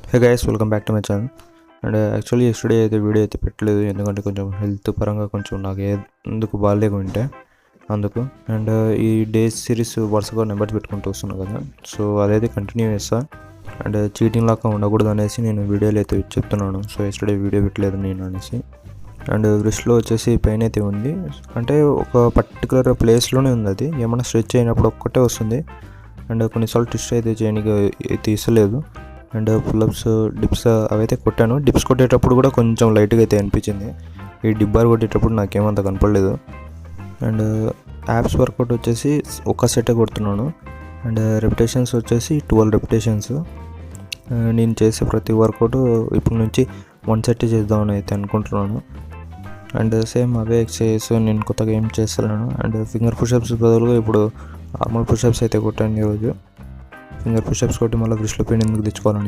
Hey guys, welcome back to my channel. And actually yesterday అయితే video అయితే పెట్టలేదు, ఎందుకంటే కొంచెం హెల్త్ పరంగా కొంచెం నాకు ఎందుకు బాగాలేక ఉంటే అందుకు. అండ్ ఈ డేస్ సిరీస్ వరుసగా నెంబర్స్ పెట్టుకుంటూ వస్తున్నాను కదా, సో అదైతే కంటిన్యూ చేస్తా. అండ్ చీటింగ్ లాగా ఉండకూడదు అనేసి నేను వీడియోలు అయితే చెప్తున్నాను. సో ఎస్టర్డే వీడియో పెట్టలేదు నేను అనేసి. అండ్ రిస్ట్లో వచ్చేసి పెయిన్ అయితే ఉంది, అంటే ఒక పర్టికులర్ ప్లేస్లోనే ఉంది. అది ఏమైనా స్ట్రెచ్ అయినప్పుడు ఒక్కటే వస్తుంది. అండ్ కొన్నిసార్లు ట్విస్ట్ అయితే చేయడానికి తీసలేదు. అండ్ పుల్అప్స్, డిప్స్ అవైతే కొట్టాను. డిప్స్ కొట్టేటప్పుడు కూడా కొంచెం లైట్గా అయితే అనిపించింది. ఈ డిబ్బార్ కొట్టేటప్పుడు నాకేమంత కనపడలేదు. అండ్ యాప్స్ వర్కౌట్ వచ్చేసి ఒక సెటే కొడుతున్నాను. అండ్ రెపిటేషన్స్ వచ్చేసి 12 రెపిటేషన్స్. నేను చేసే ప్రతి వర్కౌట్ ఇప్పటి నుంచి 1 సెట్ చేద్దామని అయితే అనుకుంటున్నాను. అండ్ సేమ్ అవే ఎక్సర్సైజెస్ నేను కొత్తగా ఏం చేస్తున్నాను. అండ్ ఫింగర్ పుషప్స్ బదులుగా ఇప్పుడు నార్మల్ పుషప్స్ అయితే కొట్టాను ఈరోజు. ఫింగర్ పుషప్స్ కొట్టి మళ్ళీ బ్రిస్లో పెయిన్ ఎందుకు తెచ్చుకోవాలని